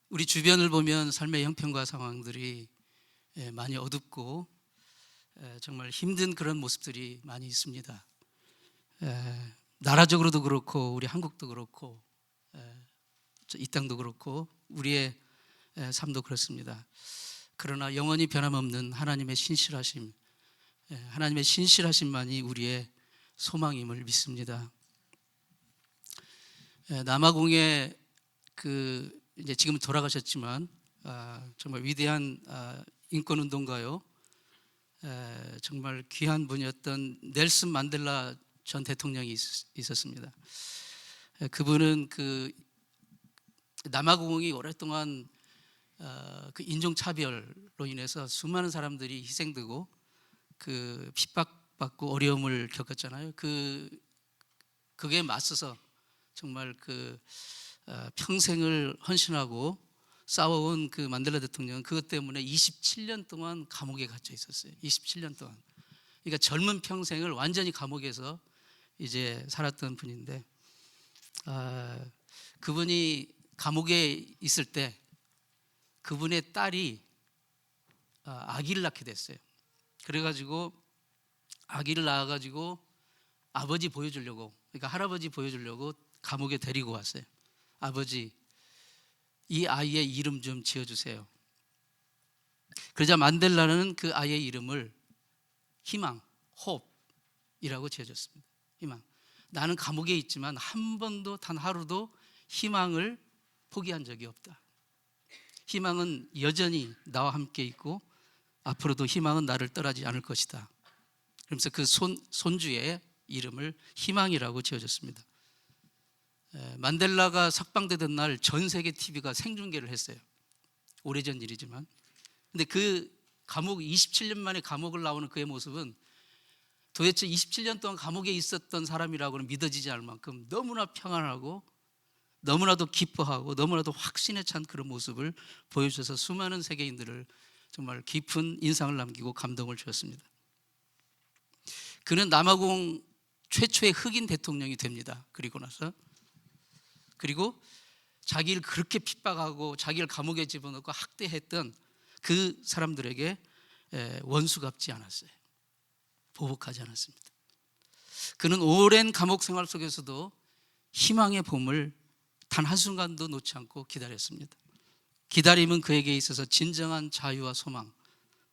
우리 주변을 보면 삶의 형편과 상황들이 많이 어둡고 정말 힘든 그런 모습들이 많이 있습니다. 나라적으로도 그렇고 우리 한국도 그렇고 이 땅도 그렇고 우리의 삶도 그렇습니다. 그러나 영원히 변함없는 하나님의 신실하심, 하나님의 신실하심만이 우리의 소망임을 믿습니다. 남아공의 이제 지금 돌아가셨지만 정말 위대한 인권운동가요, 정말 귀한 분이었던 넬슨 만델라 전 대통령이 있었습니다. 그분은 남아공이 오랫동안 그 인종차별로 인해서 수많은 사람들이 희생되고 핍박받고 어려움을 겪었잖아요. 그게 맞서서 정말 평생을 헌신하고 싸워온 만델라 대통령은 그것 때문에 27년 동안 감옥에 갇혀 있었어요. 27년 동안. 그러니까 젊은 평생을 완전히 감옥에서 이제 살았던 분인데, 그분이 감옥에 있을 때 그분의 딸이 아기를 낳게 됐어요. 그래가지고 아기를 낳아가지고 아버지 보여주려고, 그러니까 할아버지 보여주려고 감옥에 데리고 왔어요. 아버지, 이 아이의 이름 좀 지어주세요. 그러자 만델라는 그 아이의 이름을 희망, hope이라고 지어줬습니다. 희망. 나는 감옥에 있지만 한 번도 단 하루도 희망을 포기한 적이 없다. 희망은 여전히 나와 함께 있고 앞으로도 희망은 나를 떠나지 않을 것이다. 그러면서 그 손주의 이름을 희망이라고 지어줬습니다. 만델라가 석방되던 날 전 세계 TV가 생중계를 했어요. 오래전 일이지만. 근데 27년 만에 감옥을 나오는 그의 모습은 도대체 27년 동안 감옥에 있었던 사람이라고는 믿어지지 않을 만큼 너무나 평안하고 너무나도 기뻐하고 너무나도 확신에 찬 그런 모습을 보여주셔서 수많은 세계인들을 정말 깊은 인상을 남기고 감동을 주었습니다. 그는 남아공 최초의 흑인 대통령이 됩니다. 그리고 자기를 그렇게 핍박하고 자기를 감옥에 집어넣고 학대했던 그 사람들에게 원수 갚지 않았어요. 보복하지 않았습니다. 그는 오랜 감옥 생활 속에서도 희망의 봄을 단 한순간도 놓지 않고 기다렸습니다. 기다림은 그에게 있어서 진정한 자유와 소망,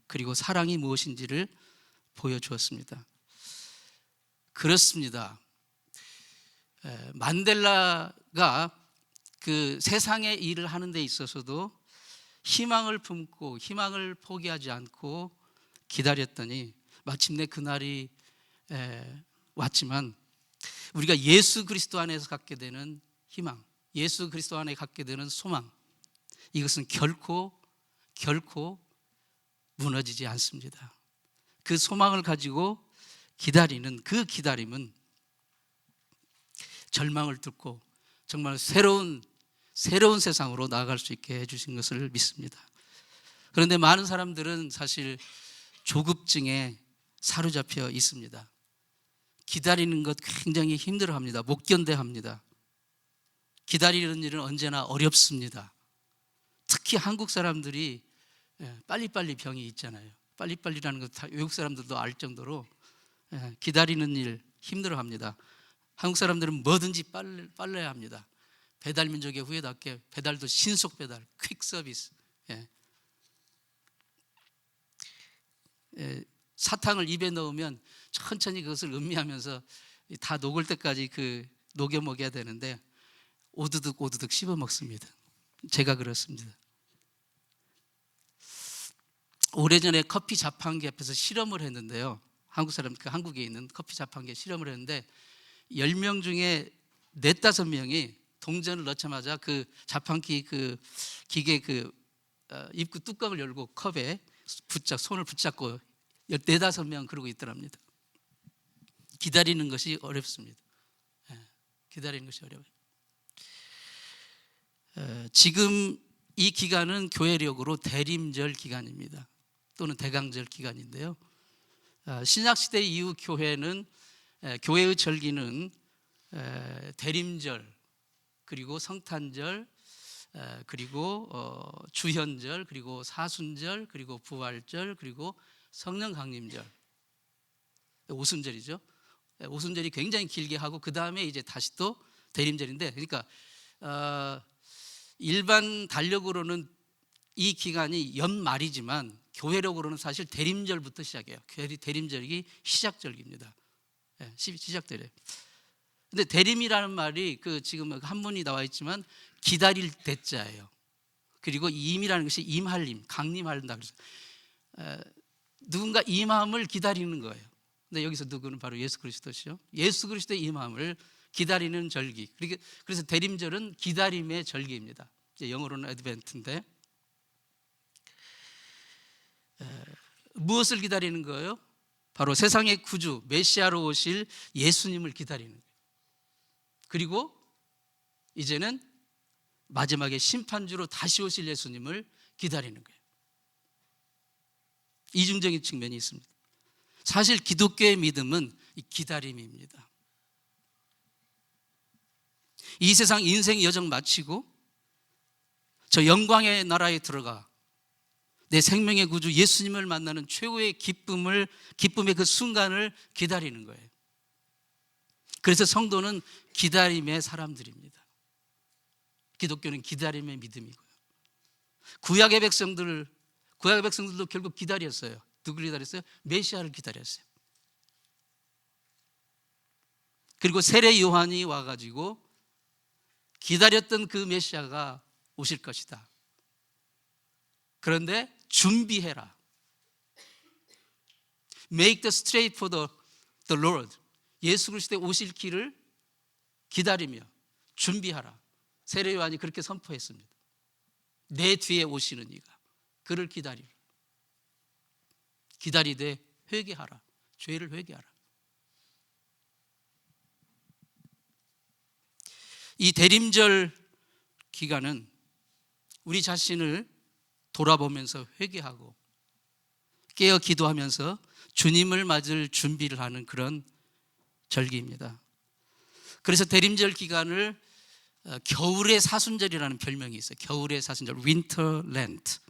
그리고 사랑이 무엇인지를 보여주었습니다. 그렇습니다. 만델라가 세상의 일을 하는 데 있어서도 희망을 품고 희망을 포기하지 않고 기다렸더니 마침내 그날이 왔지만 우리가 예수 그리스도 안에서 갖게 되는 희망, 예수 그리스도 안에 갖게 되는 소망, 이것은 결코 무너지지 않습니다. 그 소망을 가지고 기다리는 그 기다림은 절망을 뚫고 정말 새로운 세상으로 나아갈 수 있게 해주신 것을 믿습니다. 그런데 많은 사람들은 사실 조급증에 사로잡혀 있습니다. 기다리는 것 굉장히 힘들어합니다. 못 견뎌합니다. 기다리는 일은 언제나 어렵습니다. 특히 한국 사람들이 빨리빨리 병이 있잖아요. 빨리빨리라는 것 외국 사람들도 알 정도로 기다리는 일 힘들어합니다. 한국 사람들은 뭐든지 빨라야 합니다. 배달 민족의 후예답게 배달도 신속 배달, 퀵 서비스. 사탕을 입에 넣으면 천천히 그것을 음미하면서 다 녹을 때까지 녹여 먹여야 되는데 오두둑 씹어 먹습니다. 제가 그렇습니다. 오래전에 커피 자판기 앞에서 실험을 했는데요. 한국에 있는 커피 자판기에 실험을 했는데 10명 중에 4, 5명이 동전을 넣자마자 그 자판기 기계 입구 뚜껑을 열고 컵에 손을 붙잡고 4, 5명 그러고 있더랍니다. 기다리는 것이 어렵습니다. 기다리는 것이 어려워요. 지금 이 기간은 교회력으로 대림절 기간입니다. 또는 대강절 기간인데요. 신약시대 이후 교회의 절기는 대림절, 그리고 성탄절, 그리고 주현절, 그리고 사순절, 그리고 부활절, 그리고 성령 강림절, 오순절이죠. 오순절이 굉장히 길게 하고 그 다음에 이제 다시 또 대림절인데, 그러니까 일반 달력으로는 이 기간이 연말이지만 교회력으로는 사실 대림절부터 시작해요. 대림절이 시작절기입니다. 시작절이에요. 근데 대림이라는 말이 지금 한문이 나와 있지만 기다릴 대자예요. 그리고 임이라는 것이 임할림, 강림한다. 그래서 누군가 임함을 기다리는 거예요. 근데 여기서 누구는 바로 예수 그리스도시죠. 예수 그리스도의 임함을 기다리는 절기. 그래서 대림절은 기다림의 절기입니다. 이제 영어로는 애드벤트인데, 무엇을 기다리는 거예요? 바로 세상의 구주 메시아로 오실 예수님을 기다리는 거예요. 그리고 이제는 마지막에 심판주로 다시 오실 예수님을 기다리는 거예요. 이중적인 측면이 있습니다. 사실 기독교의 믿음은 이 기다림입니다. 이 세상 인생 여정 마치고 저 영광의 나라에 들어가 내 생명의 구주 예수님을 만나는 최고의 기쁨의 그 순간을 기다리는 거예요. 그래서 성도는 기다림의 사람들입니다. 기독교는 기다림의 믿음이고요. 구약의 백성들도 결국 기다렸어요. 누구를 기다렸어요? 메시아를 기다렸어요. 그리고 세례 요한이 와가지고 기다렸던 그 메시아가 오실 것이다. 그런데 준비해라. Make the straight for the Lord. 예수 그리스도의 오실 길을 기다리며 준비하라. 세례 요한이 그렇게 선포했습니다. 내 뒤에 오시는 이가 그를 기다리라. 기다리되 회개하라. 죄를 회개하라. 이 대림절 기간은 우리 자신을 돌아보면서 회개하고 깨어 기도하면서 주님을 맞을 준비를 하는 그런 절기입니다. 그래서 대림절 기간을 겨울의 사순절이라는 별명이 있어요. 겨울의 사순절, Winter Lent.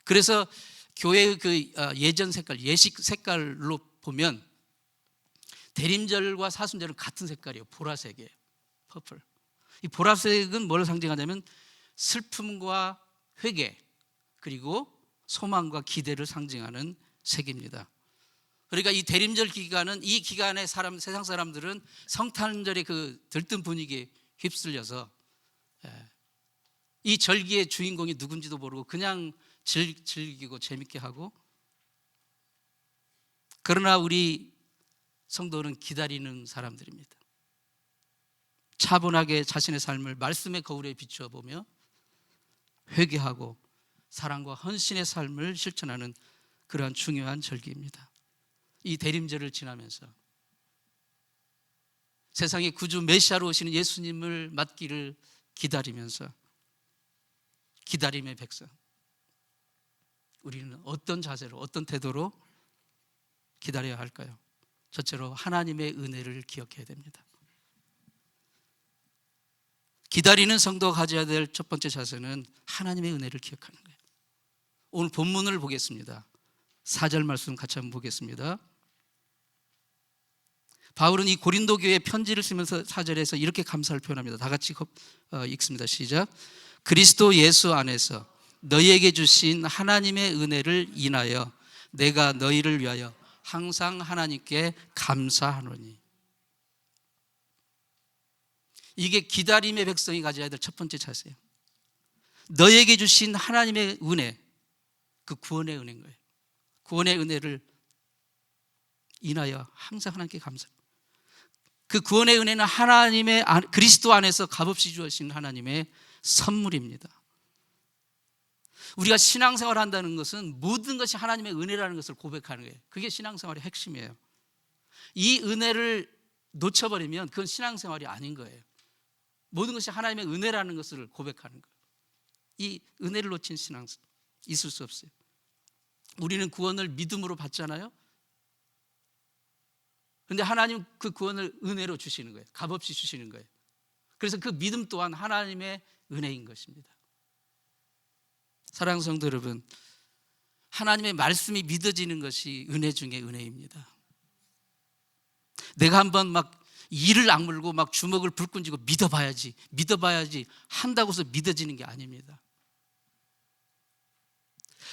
그래서 교회의 그 예전 색깔, 예식 색깔로 보면 대림절과 사순절은 같은 색깔이에요. 보라색이에요. 퍼플. 이 보라색은 뭘 상징하냐면 슬픔과 회개, 그리고 소망과 기대를 상징하는 색입니다. 그러니까 이 대림절 기간은, 이 기간에 세상 사람들은 성탄절의 그 들뜬 분위기에 휩쓸려서 이 절기의 주인공이 누군지도 모르고 그냥 즐기고 재밌게 하고, 그러나 우리 성도는 기다리는 사람들입니다. 차분하게 자신의 삶을 말씀의 거울에 비추어 보며 회개하고 사랑과 헌신의 삶을 실천하는 그러한 중요한 절기입니다. 이 대림절을 지나면서 세상의 구주 메시아로 오시는 예수님을 맞기를 기다리면서 기다림의 백성, 우리는 어떤 자세로, 어떤 태도로 기다려야 할까요? 첫째로 하나님의 은혜를 기억해야 됩니다. 기다리는 성도가 가져야 될 첫 번째 자세는 하나님의 은혜를 기억하는 거예요. 오늘 본문을 보겠습니다. 4절 말씀 같이 한번 보겠습니다. 바울은 이 고린도 교회에 편지를 쓰면서 4절에서 이렇게 감사를 표현합니다. 다 같이 읽습니다. 시작. 그리스도 예수 안에서 너희에게 주신 하나님의 은혜를 인하여 내가 너희를 위하여 항상 하나님께 감사하노니. 이게 기다림의 백성이 가져야 될 첫 번째 자세예요. 너희에게 주신 하나님의 은혜, 그 구원의 은혜인 거예요. 구원의 은혜를 인하여 항상 하나님께 감사합니다. 그 구원의 은혜는 하나님의 그리스도 안에서 값없이 주신 하나님의 선물입니다. 우리가 신앙생활을 한다는 것은 모든 것이 하나님의 은혜라는 것을 고백하는 거예요. 그게 신앙생활의 핵심이에요. 이 은혜를 놓쳐버리면 그건 신앙생활이 아닌 거예요. 모든 것이 하나님의 은혜라는 것을 고백하는 거예요. 이 은혜를 놓친 신앙생활 있을 수 없어요. 우리는 구원을 믿음으로 받잖아요. 그런데 하나님 그 구원을 은혜로 주시는 거예요. 값없이 주시는 거예요. 그래서 그 믿음 또한 하나님의 은혜인 것입니다. 사랑하는 성도 여러분, 하나님의 말씀이 믿어지는 것이 은혜 중에 은혜입니다. 내가 한번 막 이를 악물고 막 주먹을 불끈 쥐고 믿어봐야지 한다고 해서 믿어지는 게 아닙니다.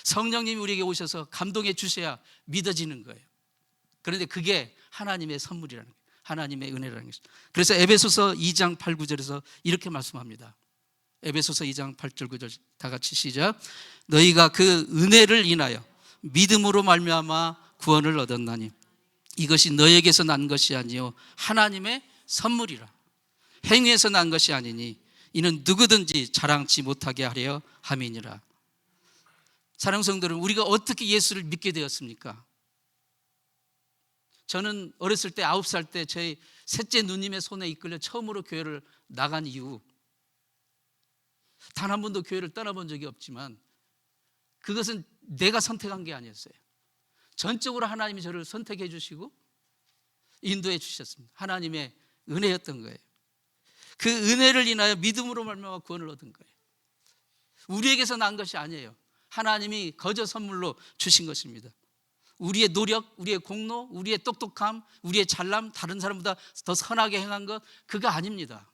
성령님이 우리에게 오셔서 감동해 주셔야 믿어지는 거예요. 그런데 그게 하나님의 선물이라는 거예요. 하나님의 은혜라는 것입니다. 그래서 에베소서 2장 8, 9절에서 이렇게 말씀합니다. 에베소서 2장 8절 9절 다 같이 시작. 너희가 그 은혜를 인하여 믿음으로 말미암아 구원을 얻었나니 이것이 너에게서 난 것이 아니요 하나님의 선물이라. 행위에서 난 것이 아니니 이는 누구든지 자랑치 못하게 하려 함이니라. 사랑하는 성도들, 우리가 어떻게 예수를 믿게 되었습니까? 저는 어렸을 때 9살 때 저희 셋째 누님의 손에 이끌려 처음으로 교회를 나간 이후 단 한 번도 교회를 떠나본 적이 없지만 그것은 내가 선택한 게 아니었어요. 전적으로 하나님이 저를 선택해 주시고 인도해 주셨습니다. 하나님의 은혜였던 거예요. 그 은혜를 인하여 믿음으로 말미암아 구원을 얻은 거예요. 우리에게서 난 것이 아니에요. 하나님이 거저 선물로 주신 것입니다. 우리의 노력, 우리의 공로, 우리의 똑똑함, 우리의 잘남, 다른 사람보다 더 선하게 행한 것, 그거 아닙니다.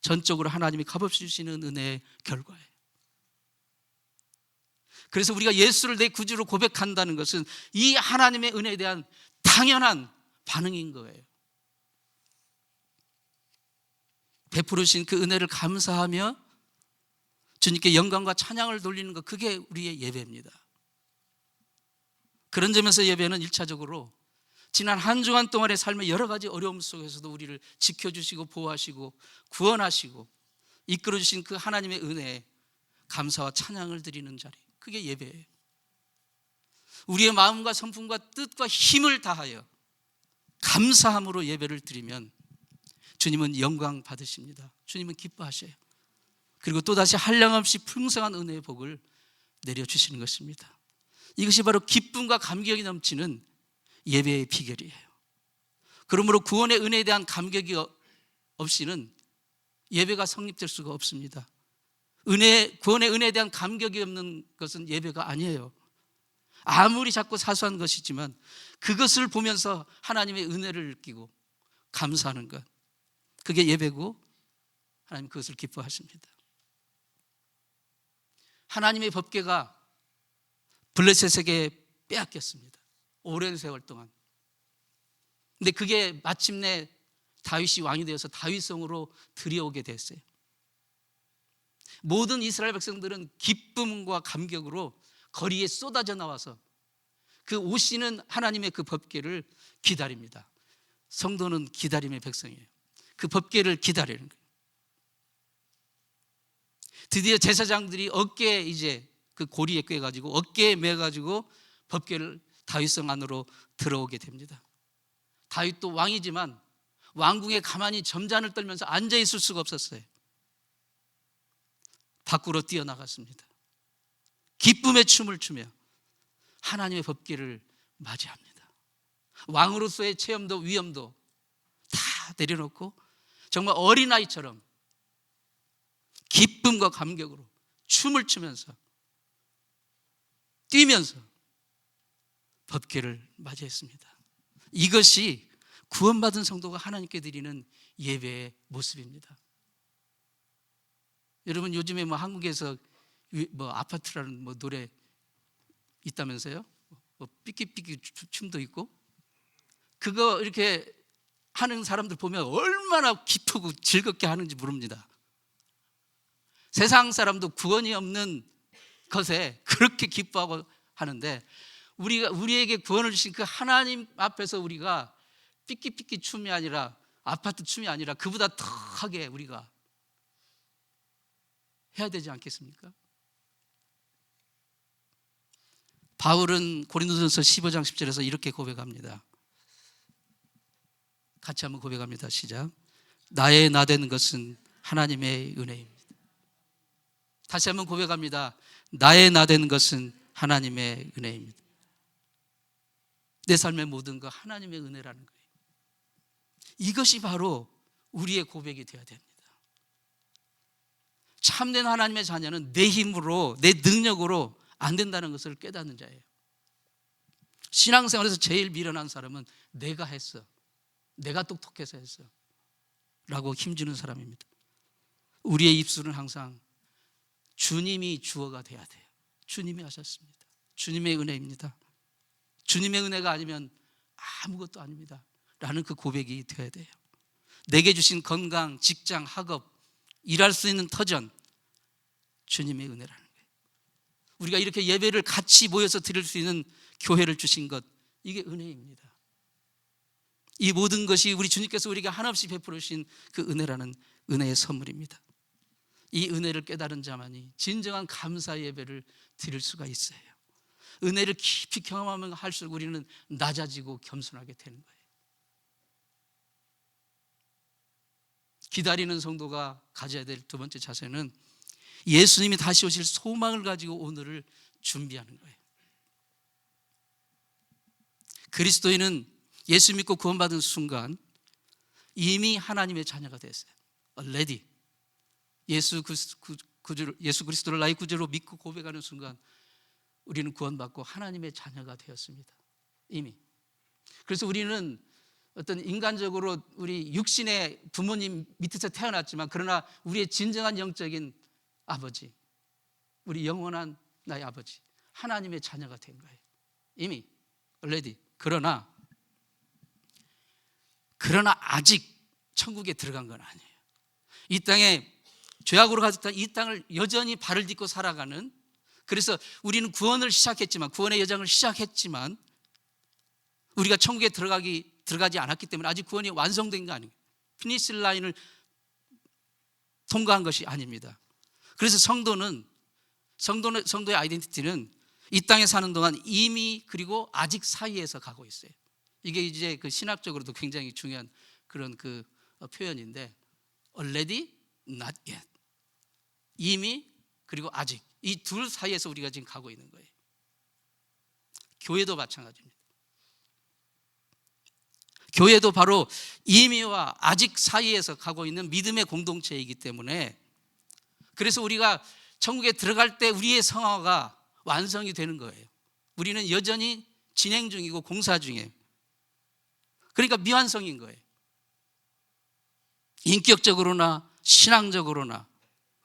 전적으로 하나님이 값없이 주시는 은혜의 결과예요. 그래서 우리가 예수를 내 구주로 고백한다는 것은 이 하나님의 은혜에 대한 당연한 반응인 거예요. 베풀으신 그 은혜를 감사하며 주님께 영광과 찬양을 돌리는 것, 그게 우리의 예배입니다. 그런 점에서 예배는 1차적으로 지난 한 주간 동안의 삶의 여러 가지 어려움 속에서도 우리를 지켜주시고 보호하시고 구원하시고 이끌어주신 그 하나님의 은혜에 감사와 찬양을 드리는 자리, 그게 예배예요. 우리의 마음과 성품과 뜻과 힘을 다하여 감사함으로 예배를 드리면 주님은 영광 받으십니다. 주님은 기뻐하셔요. 그리고 또다시 한량없이 풍성한 은혜의 복을 내려주시는 것입니다. 이것이 바로 기쁨과 감격이 넘치는 예배의 비결이에요. 그러므로 구원의 은혜에 대한 감격이 없이는 예배가 성립될 수가 없습니다. 구원의 은혜에 대한 감격이 없는 것은 예배가 아니에요. 아무리 작고 사소한 것이지만 그것을 보면서 하나님의 은혜를 느끼고 감사하는 것, 그게 예배고 하나님 그것을 기뻐하십니다. 하나님의 법궤가 블레셋에게 빼앗겼습니다. 오랜 세월 동안. 근데 그게 마침내 다윗이 왕이 되어서 다윗성으로 들여오게 됐어요. 모든 이스라엘 백성들은 기쁨과 감격으로 거리에 쏟아져 나와서 그 오시는 하나님의 그 법궤를 기다립니다. 성도는 기다림의 백성이에요. 그 법궤를 기다리는 거예요. 드디어 제사장들이 어깨에 이제 그 고리에 꿰가지고 어깨에 매가지고 법궤를 다윗성 안으로 들어오게 됩니다. 다윗도 왕이지만 왕궁에 가만히 점잔을 떨면서 앉아 있을 수가 없었어요. 밖으로 뛰어나갔습니다. 기쁨의 춤을 추며 하나님의 법궤를 맞이합니다. 왕으로서의 체험도 위엄도 다 내려놓고 정말 어린아이처럼 기쁨과 감격으로 춤을 추면서 뛰면서 법궤를 맞이했습니다. 이것이 구원받은 성도가 하나님께 드리는 예배의 모습입니다. 여러분, 요즘에 한국에서 아파트라는 노래 있다면서요? 삐끼삐끼 춤도 있고, 그거 이렇게 하는 사람들 보면 얼마나 기쁘고 즐겁게 하는지 모릅니다. 세상 사람도 구원이 없는 것에 그렇게 기뻐하고 하는데, 우리에게 구원을 주신 그 하나님 앞에서 우리가 삐끼삐끼 춤이 아니라, 아파트 춤이 아니라 그보다 더하게 우리가 해야 되지 않겠습니까? 바울은 고린도전서 15장 10절에서 이렇게 고백합니다. 같이 한번 고백합니다. 시작. 나의 나된 것은 하나님의 은혜입니다. 다시 한번 고백합니다. 나의 나된 것은 하나님의 은혜입니다. 내 삶의 모든 것 하나님의 은혜라는 거예요. 이것이 바로 우리의 고백이 되어야 됩니다. 참된 하나님의 자녀는 내 힘으로, 내 능력으로 안 된다는 것을 깨닫는 자예요. 신앙생활에서 제일 미련한 사람은 내가 했어, 내가 똑똑해서 했어 라고 힘주는 사람입니다. 우리의 입술은 항상 주님이 주어가 돼야 돼요. 주님이 하셨습니다. 주님의 은혜입니다. 주님의 은혜가 아니면 아무것도 아닙니다 라는 그 고백이 되어야 돼요. 내게 주신 건강, 직장, 학업, 일할 수 있는 터전, 주님의 은혜라는 거예요. 우리가 이렇게 예배를 같이 모여서 드릴 수 있는 교회를 주신 것, 이게 은혜입니다. 이 모든 것이 우리 주님께서 우리에게 한없이 베풀어 주신 그 은혜라는 은혜의 선물입니다. 이 은혜를 깨달은 자만이 진정한 감사 예배를 드릴 수가 있어요. 은혜를 깊이 경험하면 할수록 우리는 낮아지고 겸손하게 되는 거예요. 기다리는 성도가 가져야 될 두 번째 자세는 예수님이 다시 오실 소망을 가지고 오늘을 준비하는 거예요. 그리스도인은 예수 믿고 구원받은 순간 이미 하나님의 자녀가 됐어요. Already. 예수 그리스도를 나의 구주로 믿고 고백하는 순간 우리는 구원받고 하나님의 자녀가 되었습니다. 이미. 그래서 우리는 어떤 인간적으로 우리 육신의 부모님 밑에서 태어났지만, 그러나 우리의 진정한 영적인 아버지, 우리 영원한 나의 아버지, 하나님의 자녀가 된 거예요. 이미 already. 그러나 아직 천국에 들어간 건 아니에요. 이 땅에 죄악으로 가득한 이 땅을 여전히 발을 딛고 살아가는, 그래서 우리는 구원을 시작했지만, 구원의 여정을 시작했지만 우리가 천국에 들어가지 않았기 때문에 아직 구원이 완성된 거 아니에요. 피니시 라인을 통과한 것이 아닙니다. 그래서 성도의 아이덴티티는 이 땅에 사는 동안 이미 그리고 아직 사이에서 가고 있어요. 이게 이제 그 신학적으로도 굉장히 중요한 그런 그 표현인데, already, not yet. 이미 그리고 아직, 이 둘 사이에서 우리가 지금 가고 있는 거예요. 교회도 마찬가지입니다. 교회도 바로 이미와 아직 사이에서 가고 있는 믿음의 공동체이기 때문에, 그래서 우리가 천국에 들어갈 때 우리의 성화가 완성이 되는 거예요. 우리는 여전히 진행 중이고 공사 중이에요. 그러니까 미완성인 거예요. 인격적으로나 신앙적으로나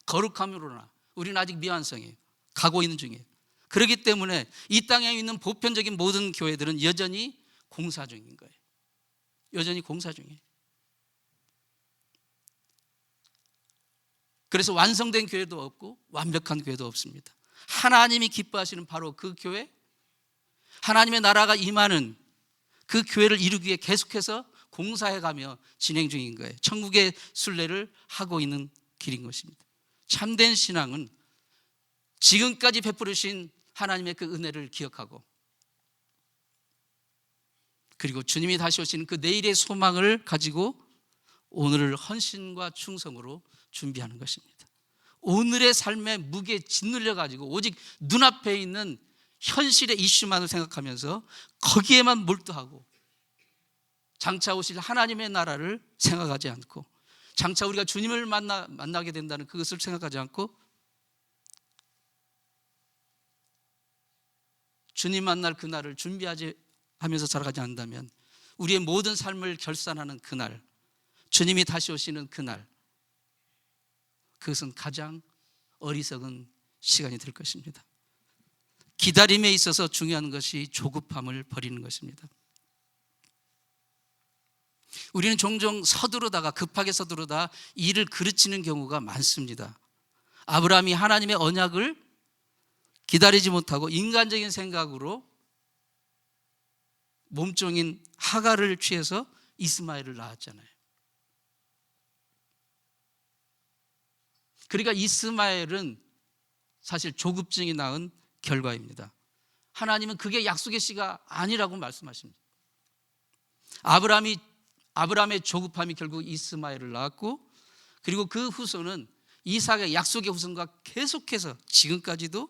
거룩함으로나 우리는 아직 미완성이에요. 가고 있는 중이에요. 그렇기 때문에 이 땅에 있는 보편적인 모든 교회들은 여전히 공사 중인 거예요. 여전히 공사 중이에요. 그래서 완성된 교회도 없고 완벽한 교회도 없습니다. 하나님이 기뻐하시는 바로 그 교회, 하나님의 나라가 임하는 그 교회를 이루기 위해 계속해서 공사해가며 진행 중인 거예요. 천국의 순례를 하고 있는 길인 것입니다. 참된 신앙은 지금까지 베풀으신 하나님의 그 은혜를 기억하고, 그리고 주님이 다시 오시는 그 내일의 소망을 가지고 오늘을 헌신과 충성으로 준비하는 것입니다. 오늘의 삶의 무게에 짓눌려 가지고 오직 눈앞에 있는 현실의 이슈만을 생각하면서 거기에만 몰두하고, 장차 오실 하나님의 나라를 생각하지 않고, 장차 우리가 주님을 만나게 된다는 그것을 생각하지 않고, 주님 만날 그날을 준비하지 하면서 살아가지 않는다면 우리의 모든 삶을 결산하는 그날, 주님이 다시 오시는 그날, 그것은 가장 어리석은 시간이 될 것입니다. 기다림에 있어서 중요한 것이 조급함을 버리는 것입니다. 우리는 종종 급하게 서두르다 일을 그르치는 경우가 많습니다. 아브라함이 하나님의 언약을 기다리지 못하고 인간적인 생각으로 몸종인 하갈을 취해서 이스마엘을 낳았잖아요. 그러니까 이스마엘은 사실 조급증이 낳은 결과입니다. 하나님은 그게 약속의 씨가 아니라고 말씀하십니다. 아브라함의 조급함이 결국 이스마엘을 낳았고, 그리고 그 후손은 이삭의 약속의 후손과 계속해서 지금까지도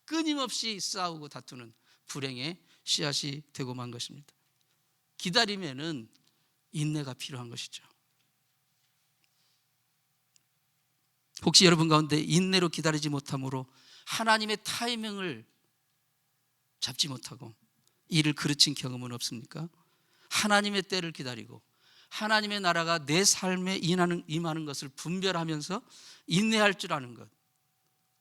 끊임없이 싸우고 다투는 불행의 씨앗이 되고 만 것입니다. 기다림에는 인내가 필요한 것이죠. 혹시 여러분 가운데 인내로 기다리지 못함으로 하나님의 타이밍을 잡지 못하고 일을 그르친 경험은 없습니까? 하나님의 때를 기다리고 하나님의 나라가 내 삶에 임하는 것을 분별하면서 인내할 줄 아는 것,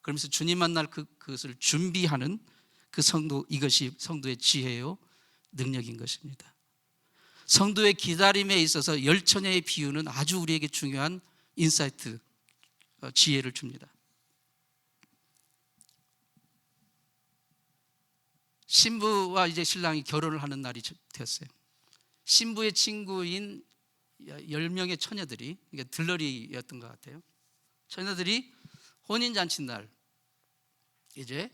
그러면서 주님 만날 그것을 준비하는 그 성도, 이것이 성도의 지혜요 능력인 것입니다. 성도의 기다림에 있어서 열처녀의 비유는 아주 우리에게 중요한 인사이트, 지혜를 줍니다. 신부와 이제 신랑이 결혼을 하는 날이 되었어요. 신부의 친구인 10명의 처녀들이, 그러니까 들러리였던 것 같아요. 처녀들이 혼인잔치 날 이제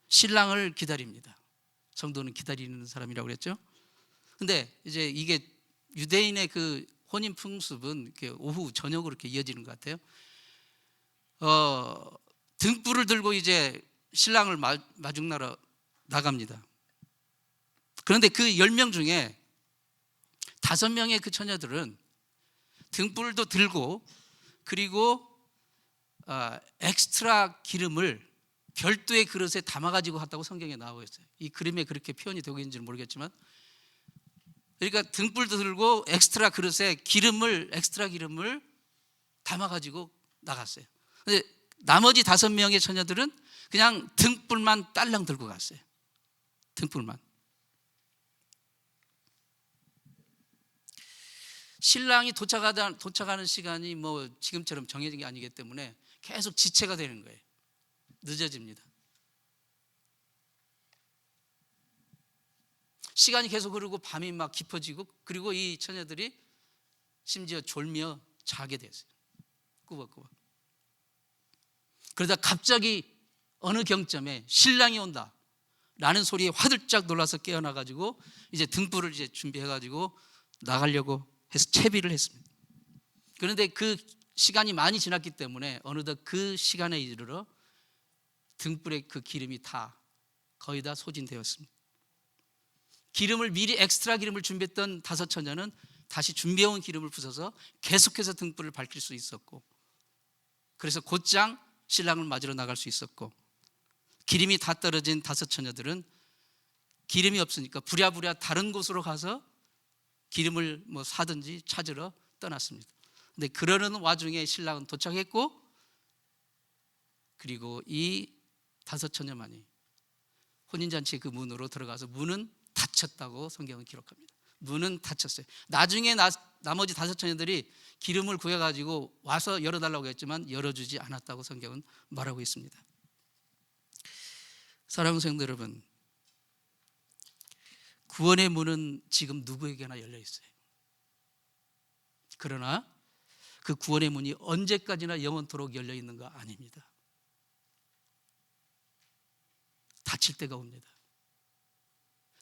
신랑을 기다립니다. 성도는 기다리는 사람이라고 그랬죠. 근데 이제 이게 유대인의 그 혼인 풍습은 이렇게 오후 저녁으로 이렇게 이어지는 것 같아요. 등불을 들고 이제 신랑을 마중나러 나갑니다. 그런데 그 10명 중에 5명의 그 처녀들은 등불도 들고 그리고 엑스트라 기름을 별도의 그릇에 담아가지고 갔다고 성경에 나오고 있어요. 이 그림에 그렇게 표현이 되고 있는지는 모르겠지만, 그러니까 등불도 들고 엑스트라 그릇에 엑스트라 기름을 담아가지고 나갔어요. 근데 나머지 5명의 처녀들은 그냥 등불만 딸랑 들고 갔어요. 등불만. 신랑이 도착하는 시간이 뭐 지금처럼 정해진 게 아니기 때문에 계속 지체가 되는 거예요. 늦어집니다. 시간이 계속 흐르고 밤이 막 깊어지고, 그리고 이 처녀들이 심지어 졸며 자게 됐어요. 꾸벅꾸벅. 그러다 갑자기 어느 경점에 신랑이 온다 라는 소리에 화들짝 놀라서 깨어나가지고 이제 등불을 이제 준비해가지고 나가려고 해서 채비를 했습니다. 그런데 그 시간이 많이 지났기 때문에 어느덧 그 시간에 이르러 등불의 그 기름이 거의 다 소진되었습니다. 기름을 미리 엑스트라 기름을 준비했던 5 처녀는 다시 준비해온 기름을 부숴서 계속해서 등불을 밝힐 수 있었고, 그래서 곧장 신랑을 맞으러 나갈 수 있었고, 기름이 다 떨어진 5 처녀들은 기름이 없으니까 부랴부랴 다른 곳으로 가서 기름을 뭐 사든지 찾으러 떠났습니다. 근데 그러는 와중에 신랑은 도착했고, 그리고 이 5 처녀만이 혼인잔치 그 문으로 들어가서 문은 닫혔다고 성경은 기록합니다. 문은 닫혔어요. 나중에 나머지 5 처녀들이 기름을 구해가지고 와서 열어달라고 했지만 열어주지 않았다고 성경은 말하고 있습니다. 사랑하는 성도 여러분, 구원의 문은 지금 누구에게나 열려 있어요. 그러나 그 구원의 문이 언제까지나 영원토록 열려 있는 거 아닙니다. 닫힐 때가 옵니다.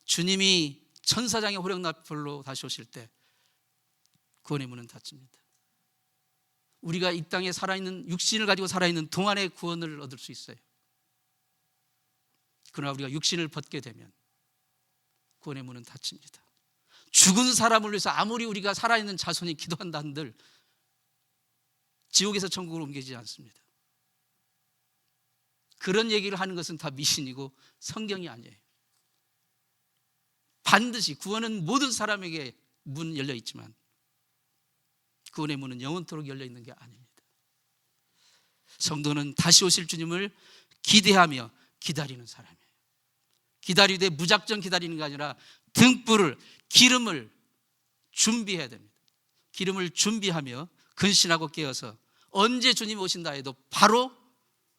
주님이 천사장의 호령나팔로 다시 오실 때 구원의 문은 닫힙니다. 우리가 이 땅에 살아있는, 육신을 가지고 살아있는 동안의 구원을 얻을 수 있어요. 그러나 우리가 육신을 벗게 되면 구원의 문은 닫힙니다. 죽은 사람을 위해서 아무리 우리가 살아있는 자손이 기도한다 한들 지옥에서 천국으로 옮기지 않습니다. 그런 얘기를 하는 것은 다 미신이고 성경이 아니에요. 반드시 구원은 모든 사람에게 문 열려 있지만 구원의 문은 영원토록 열려 있는 게 아닙니다. 성도는 다시 오실 주님을 기대하며 기다리는 사람이에요. 기다리되 무작정 기다리는 게 아니라 등불을, 기름을 준비해야 됩니다. 기름을 준비하며 근신하고 깨어서 언제 주님이 오신다 해도 바로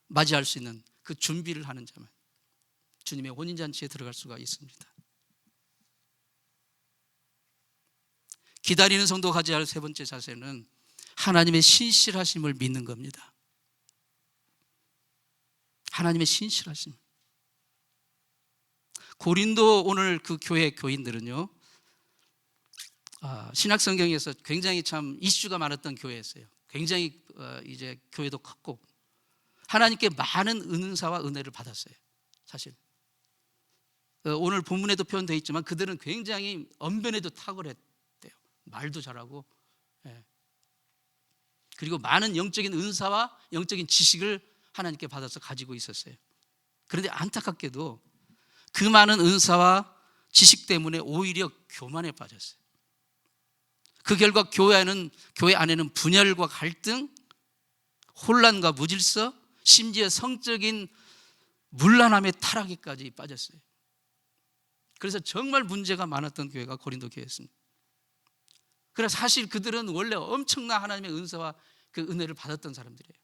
맞이할 수 있는 그 준비를 하는 자만 주님의 혼인잔치에 들어갈 수가 있습니다. 기다리는 성도가 가져야 할 3번째 자세는 하나님의 신실하심을 믿는 겁니다. 하나님의 신실하심. 고린도 오늘 그 교회 교인들은요, 신약성경에서 굉장히 참 이슈가 많았던 교회였어요. 굉장히 이제 교회도 컸고 하나님께 많은 은사와 은혜를 받았어요. 사실 오늘 본문에도 표현되어 있지만 그들은 굉장히 언변에도 탁월했대요. 말도 잘하고. 그리고 많은 영적인 은사와 영적인 지식을 하나님께 받아서 가지고 있었어요. 그런데 안타깝게도 그 많은 은사와 지식 때문에 오히려 교만에 빠졌어요. 그 결과 교회 안에는 분열과 갈등, 혼란과 무질서, 심지어 성적인 문란함의 타락에까지 빠졌어요. 그래서 정말 문제가 많았던 교회가 고린도 교회였습니다. 그래서 사실 그들은 원래 엄청난 하나님의 은사와 그 은혜를 받았던 사람들이에요.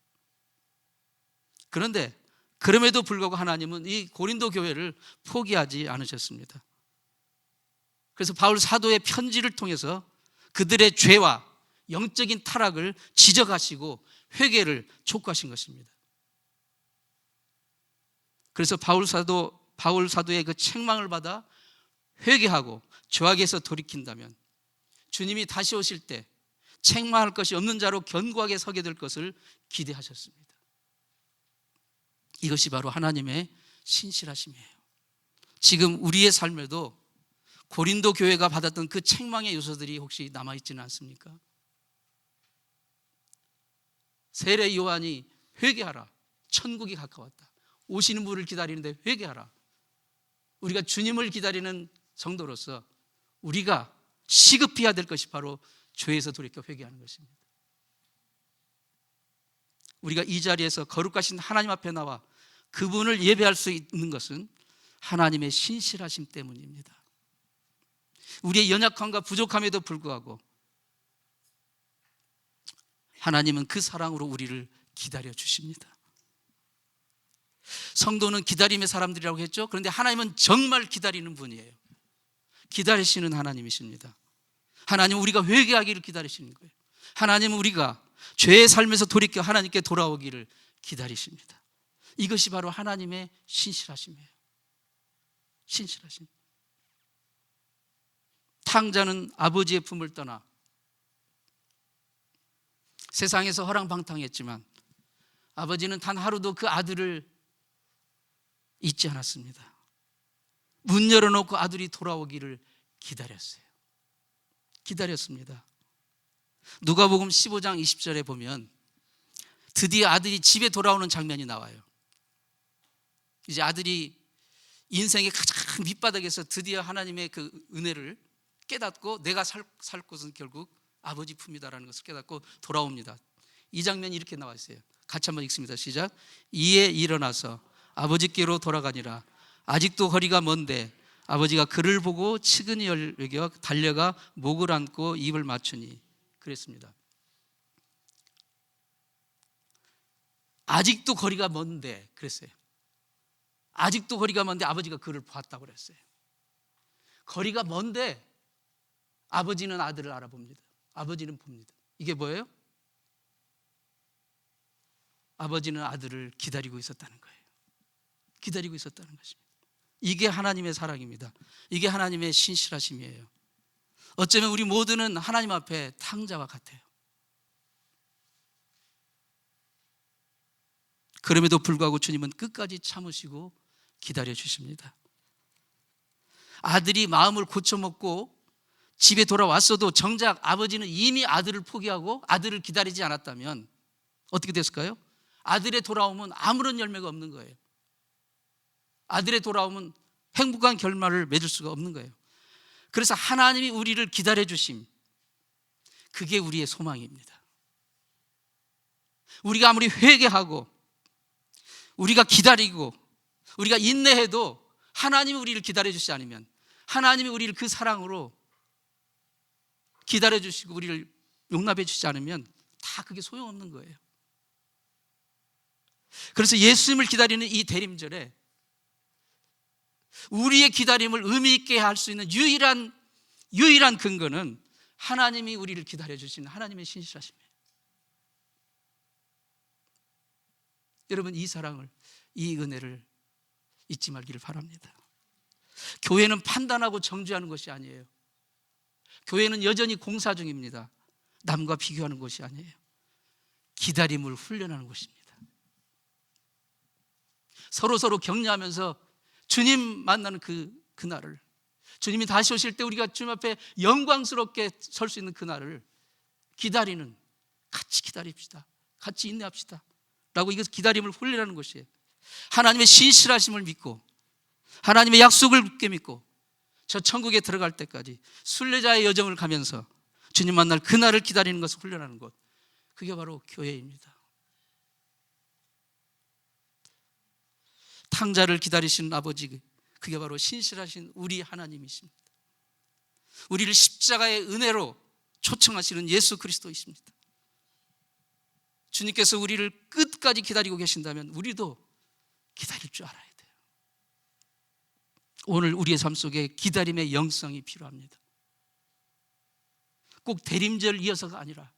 그런데 그럼에도 불구하고 하나님은 이 고린도 교회를 포기하지 않으셨습니다. 그래서 바울 사도의 편지를 통해서 그들의 죄와 영적인 타락을 지적하시고 회개를 촉구하신 것입니다. 그래서 바울 사도의 그 책망을 받아 회개하고 죄악에서 돌이킨다면 주님이 다시 오실 때 책망할 것이 없는 자로 견고하게 서게 될 것을 기대하셨습니다. 이것이 바로 하나님의 신실하심이에요. 지금 우리의 삶에도 고린도 교회가 받았던 그 책망의 요소들이 혹시 남아있지는 않습니까? 세례 요한이 회개하라, 천국이 가까웠다, 오시는 분을 기다리는데 회개하라. 우리가 주님을 기다리는 성도로서 우리가 시급히 해야 될 것이 바로 죄에서 돌이켜 회개하는 것입니다. 우리가 이 자리에서 거룩하신 하나님 앞에 나와 그분을 예배할 수 있는 것은 하나님의 신실하심 때문입니다. 우리의 연약함과 부족함에도 불구하고 하나님은 그 사랑으로 우리를 기다려 주십니다. 성도는 기다림의 사람들이라고 했죠. 그런데 하나님은 정말 기다리는 분이에요. 기다리시는 하나님이십니다. 하나님은 우리가 회개하기를 기다리시는 거예요. 하나님은 우리가 죄의 삶에서 돌이켜 하나님께 돌아오기를 기다리십니다. 이것이 바로 하나님의 신실하심이에요. 신실하심. 탕자는 아버지의 품을 떠나 세상에서 허랑방탕했지만 아버지는 단 하루도 그 아들을 잊지 않았습니다. 문 열어놓고 아들이 돌아오기를 기다렸어요. 기다렸습니다. 누가복음 15장 20절에 보면 드디어 아들이 집에 돌아오는 장면이 나와요. 이제 아들이 인생의 가장 밑바닥에서 드디어 하나님의 그 은혜를 깨닫고 내가 살 곳은 결국 아버지 품이다라는 것을 깨닫고 돌아옵니다. 이 장면이 이렇게 나와 있어요. 같이 한번 읽습니다. 시작. 이에 일어나서 아버지께로 돌아가니라. 아직도 거리가 먼데 아버지가 그를 보고 측은히 여겨 달려가 목을 안고 입을 맞추니 그랬습니다. 아직도 거리가 먼데 그랬어요. 아직도 거리가 먼데 아버지가 그를 봤다고 그랬어요. 거리가 먼데 아버지는 아들을 알아봅니다. 아버지는 봅니다. 이게 뭐예요? 아버지는 아들을 기다리고 있었다는 거예요. 기다리고 있었다는 것입니다. 이게 하나님의 사랑입니다. 이게 하나님의 신실하심이에요. 어쩌면 우리 모두는 하나님 앞에 탕자와 같아요. 그럼에도 불구하고 주님은 끝까지 참으시고 기다려 주십니다. 아들이 마음을 고쳐먹고 집에 돌아왔어도 정작 아버지는 이미 아들을 포기하고 아들을 기다리지 않았다면 어떻게 됐을까요? 아들의 돌아오면 아무런 열매가 없는 거예요. 아들의 돌아오면 행복한 결말을 맺을 수가 없는 거예요. 그래서 하나님이 우리를 기다려 주심, 그게 우리의 소망입니다. 우리가 아무리 회개하고 우리가 기다리고 우리가 인내해도 하나님이 우리를 기다려 주시지 않으면, 하나님이 우리를 그 사랑으로 기다려 주시고 우리를 용납해 주시지 않으면 다 그게 소용없는 거예요. 그래서 예수님을 기다리는 이 대림절에 우리의 기다림을 의미 있게 할 수 있는 유일한 근거는 하나님이 우리를 기다려 주시는 하나님의 신실하심이에요. 여러분, 이 사랑을, 이 은혜를 잊지 말기를 바랍니다. 교회는 판단하고 정죄하는 것이 아니에요. 교회는 여전히 공사 중입니다. 남과 비교하는 것이 아니에요. 기다림을 훈련하는 것입니다. 서로 격려하면서 주님 만나는 그날을, 주님이 다시 오실 때 우리가 주님 앞에 영광스럽게 설 수 있는 그날을 기다리는 같이 기다립시다. 같이 인내합시다. 라고 이것을 기다림을 훈련하는 것이에요. 하나님의 신실하심을 믿고 하나님의 약속을 굳게 믿고 저 천국에 들어갈 때까지 순례자의 여정을 가면서 주님 만날 그날을 기다리는 것을 훈련하는 것, 그게 바로 교회입니다. 탕자를 기다리시는 아버지, 그게 바로 신실하신 우리 하나님이십니다. 우리를 십자가의 은혜로 초청하시는 예수 그리스도이십니다. 주님께서 우리를 끝까지 기다리고 계신다면 우리도 기다릴 줄 알아야 돼요. 오늘 우리의 삶 속에 기다림의 영성이 필요합니다. 꼭 대림절 이어서가 아니라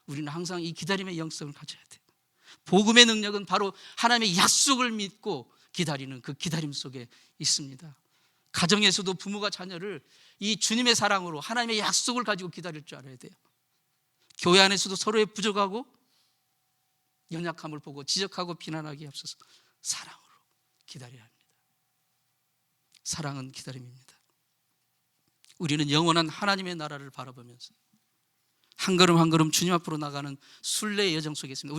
우리는 항상 이 기다림의 영성을 가져야 돼요. 복음의 능력은 바로 하나님의 약속을 믿고 기다리는 그 기다림 속에 있습니다. 가정에서도 부모가 자녀를 이 주님의 사랑으로 하나님의 약속을 가지고 기다릴 줄 알아야 돼요. 교회 안에서도 서로의 부족하고 연약함을 보고 지적하고 비난하기에 앞서서 사랑으로 기다려야 합니다. 사랑은 기다림입니다. 우리는 영원한 하나님의 나라를 바라보면서 한 걸음 한 걸음 주님 앞으로 나가는 순례의 여정 속에 있습니다.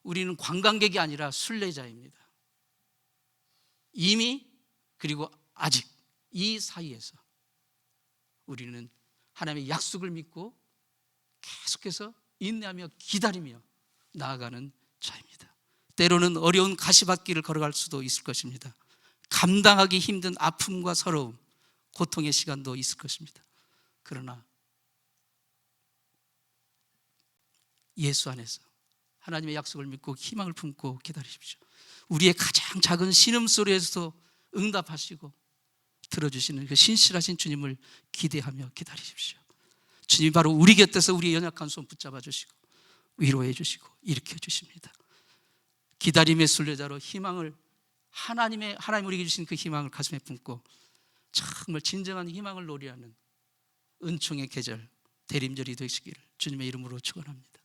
우리는 관광객이 아니라 순례자입니다. 이미 그리고 아직 이 사이에서 우리는 하나님의 약속을 믿고 계속해서 인내하며 기다리며 나아가는 자입니다. 때로는 어려운 가시밭길을 걸어갈 수도 있을 것입니다. 감당하기 힘든 아픔과 서러움, 고통의 시간도 있을 것입니다. 그러나 예수 안에서 하나님의 약속을 믿고 희망을 품고 기다리십시오. 우리의 가장 작은 신음소리에서도 응답하시고 들어주시는 그 신실하신 주님을 기대하며 기다리십시오. 주님이 바로 우리 곁에서 우리의 연약한 손 붙잡아 주시고 위로해 주시고 일으켜 주십니다. 기다림의 순례자로 희망을 하나님 우리에게 주신 그 희망을 가슴에 품고 정말 진정한 희망을 노래하는 은총의 계절 대림절이 되시기를 주님의 이름으로 축원합니다.